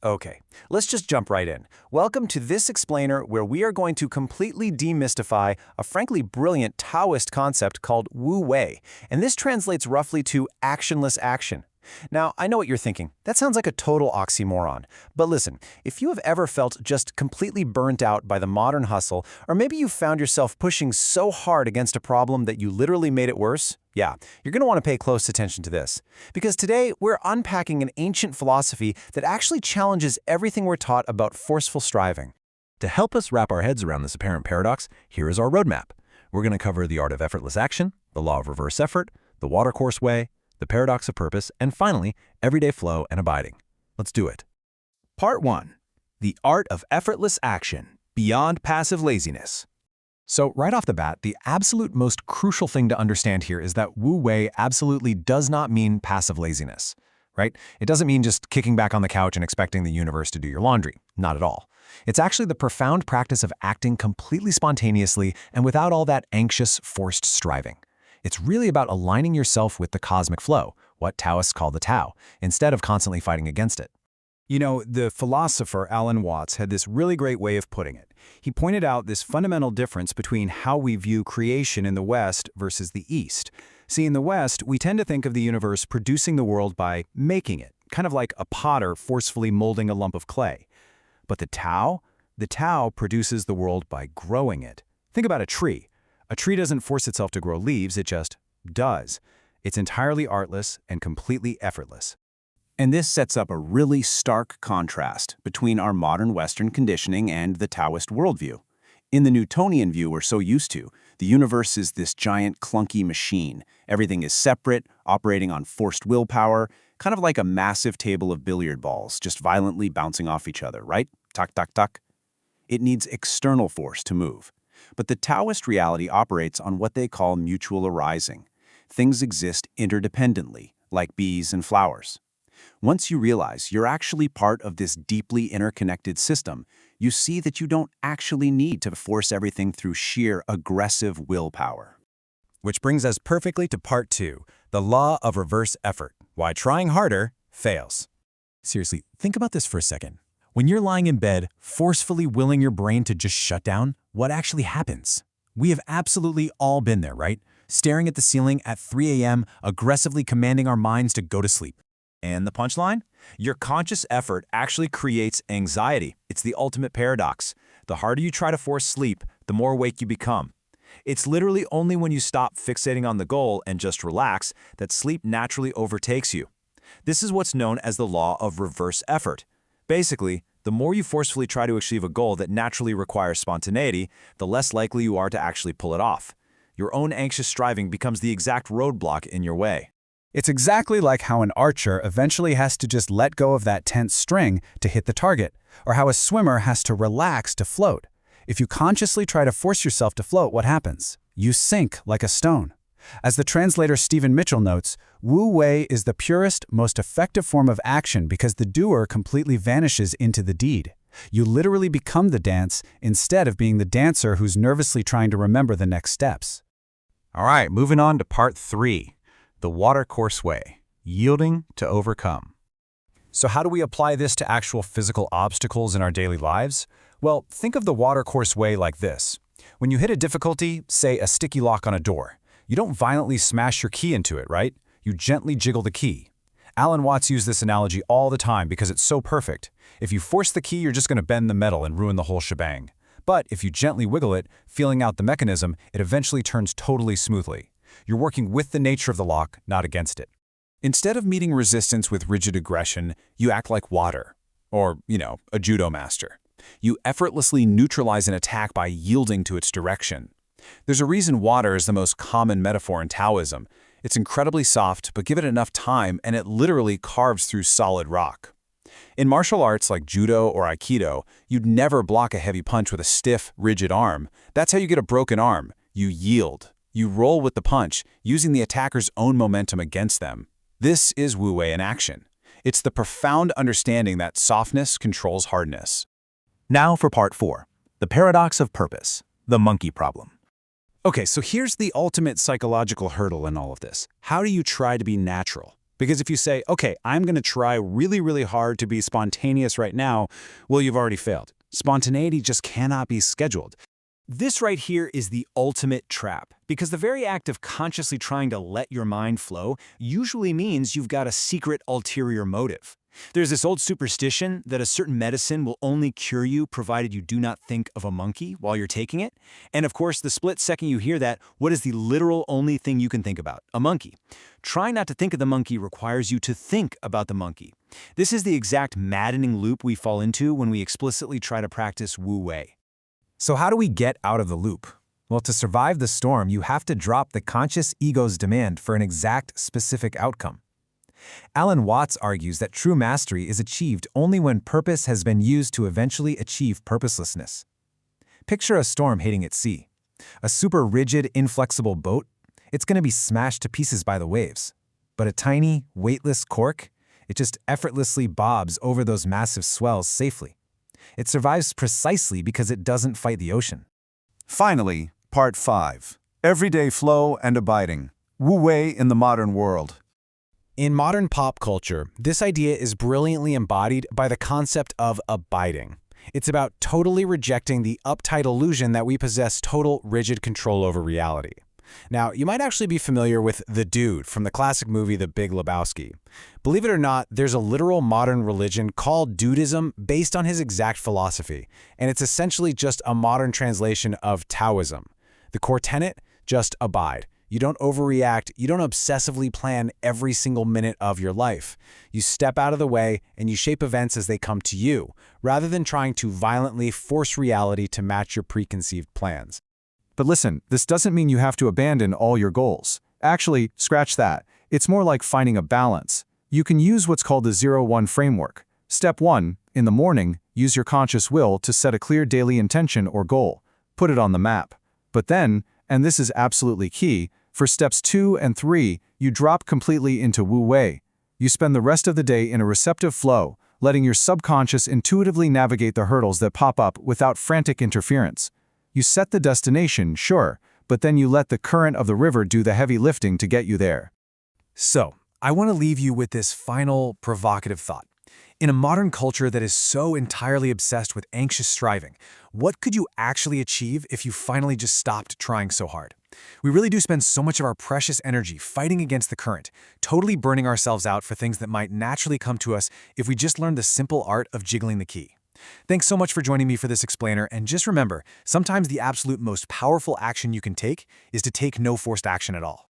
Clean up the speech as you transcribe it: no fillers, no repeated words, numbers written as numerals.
Okay, let's just jump right in. Welcome to this explainer where we are going to completely demystify a frankly brilliant Taoist concept called Wu-Wei, and this translates roughly to actionless action. Now, I know what you're thinking. That sounds like a total oxymoron. But listen, if you have ever felt just completely burnt out by the modern hustle, or maybe you found yourself pushing so hard against a problem that you literally made it worse, yeah, you're going to want to pay close attention to this. Because today, we're unpacking an ancient philosophy that actually challenges everything we're taught about forceful striving. To help us wrap our heads around this apparent paradox, here is our roadmap. We're going to cover the art of effortless action, the law of reverse effort, the watercourse way, the paradox of purpose, and finally, everyday flow and abiding. Let's do it. Part 1. The art of effortless action, beyond passive laziness. So right off the bat, the absolute most crucial thing to understand here is that Wu-Wei absolutely does not mean passive laziness, right? It doesn't mean just kicking back on the couch and expecting the universe to do your laundry. Not at all. It's actually the profound practice of acting completely spontaneously and without all that anxious, forced striving. It's really about aligning yourself with the cosmic flow, what Taoists call the Tao, instead of constantly fighting against it. You know, the philosopher Alan Watts had this really great way of putting it. He pointed out this fundamental difference between how we view creation in the West versus the East. See, in the West, we tend to think of the universe producing the world by making it, kind of like a potter forcefully molding a lump of clay. But the Tao produces the world by growing it. Think about a tree. A tree doesn't force itself to grow leaves, it just does. It's entirely artless and completely effortless. And this sets up a really stark contrast between our modern Western conditioning and the Taoist worldview. In the Newtonian view we're so used to, the universe is this giant clunky machine. Everything is separate, operating on forced willpower, kind of like a massive table of billiard balls, just violently bouncing off each other, right? Tuck, tuck, tuck. It needs external force to move. But the Taoist reality operates on what they call mutual arising. Things exist interdependently, like bees and flowers. Once you realize you're actually part of this deeply interconnected system, you see that you don't actually need to force everything through sheer aggressive willpower. Which brings us perfectly to part 2, the law of reverse effort, why trying harder fails. Seriously, think about this for a second. When you're lying in bed, forcefully willing your brain to just shut down, what actually happens? We have absolutely all been there, right? Staring at the ceiling at 3 a.m., aggressively commanding our minds to go to sleep. And the punchline? Your conscious effort actually creates anxiety. It's the ultimate paradox. The harder you try to force sleep, the more awake you become. It's literally only when you stop fixating on the goal and just relax that sleep naturally overtakes you. This is what's known as the law of reverse effort. Basically, the more you forcefully try to achieve a goal that naturally requires spontaneity, the less likely you are to actually pull it off. Your own anxious striving becomes the exact roadblock in your way. It's exactly like how an archer eventually has to just let go of that tense string to hit the target, or how a swimmer has to relax to float. If you consciously try to force yourself to float, what happens? You sink like a stone. As the translator Stephen Mitchell notes, Wu-Wei is the purest, most effective form of action because the doer completely vanishes into the deed. You literally become the dance instead of being the dancer who's nervously trying to remember the next steps. All right, moving on to part 3, the watercourse way, yielding to overcome. So how do we apply this to actual physical obstacles in our daily lives? Well, think of the watercourse way like this. When you hit a difficulty, say a sticky lock on a door, you don't violently smash your key into it, right? You gently jiggle the key. Alan Watts used this analogy all the time because it's so perfect. If you force the key, you're just going to bend the metal and ruin the whole shebang. But if you gently wiggle it, feeling out the mechanism, it eventually turns totally smoothly. You're working with the nature of the lock, not against it. Instead of meeting resistance with rigid aggression, you act like water. Or, a judo master. You effortlessly neutralize an attack by yielding to its direction. There's a reason water is the most common metaphor in Taoism. It's incredibly soft, but give it enough time and it literally carves through solid rock. In martial arts like judo or aikido, you'd never block a heavy punch with a stiff, rigid arm. That's how you get a broken arm. You yield. You roll with the punch, using the attacker's own momentum against them. This is Wu-Wei in action. It's the profound understanding that softness controls hardness. Now for part 4, the paradox of purpose, the monkey problem. Okay, so here's the ultimate psychological hurdle in all of this. How do you try to be natural? Because if you say, okay, I'm going to try really, really hard to be spontaneous right now, well, you've already failed. Spontaneity just cannot be scheduled. This right here is the ultimate trap, because the very act of consciously trying to let your mind flow usually means you've got a secret ulterior motive. There's this old superstition that a certain medicine will only cure you provided you do not think of a monkey while you're taking it. And of course, the split second you hear that, what is the literal only thing you can think about? A monkey. Trying not to think of the monkey requires you to think about the monkey. This is the exact maddening loop we fall into when we explicitly try to practice Wu-Wei. So how do we get out of the loop? Well, to survive the storm, you have to drop the conscious ego's demand for an exact, specific outcome. Alan Watts argues that true mastery is achieved only when purpose has been used to eventually achieve purposelessness. Picture a storm hitting at sea. A super rigid, inflexible boat, it's going to be smashed to pieces by the waves. But a tiny, weightless cork, it just effortlessly bobs over those massive swells safely. It survives precisely because it doesn't fight the ocean. Finally, Part 5. Everyday Flow and Abiding. Wu-Wei in the Modern World. In modern pop culture, this idea is brilliantly embodied by the concept of abiding. It's about totally rejecting the uptight illusion that we possess total, rigid control over reality. Now, you might actually be familiar with The Dude from the classic movie The Big Lebowski. Believe it or not, there's a literal modern religion called Dudism based on his exact philosophy, and it's essentially just a modern translation of Taoism. The core tenet? Just abide. You don't overreact, you don't obsessively plan every single minute of your life. You step out of the way and you shape events as they come to you, rather than trying to violently force reality to match your preconceived plans. But listen, this doesn't mean you have to abandon all your goals. Actually, scratch that. It's more like finding a balance. You can use what's called the 0-1 framework. Step 1, in the morning, use your conscious will to set a clear daily intention or goal. Put it on the map. But then, and this is absolutely key, for steps 2 and 3, you drop completely into Wu-Wei. You spend the rest of the day in a receptive flow, letting your subconscious intuitively navigate the hurdles that pop up without frantic interference. You set the destination, sure, but then you let the current of the river do the heavy lifting to get you there. So, I want to leave you with this final provocative thought. In a modern culture that is so entirely obsessed with anxious striving, what could you actually achieve if you finally just stopped trying so hard? We really do spend so much of our precious energy fighting against the current, totally burning ourselves out for things that might naturally come to us if we just learned the simple art of jiggling the key. Thanks so much for joining me for this explainer, and just remember, sometimes the absolute most powerful action you can take is to take no forced action at all.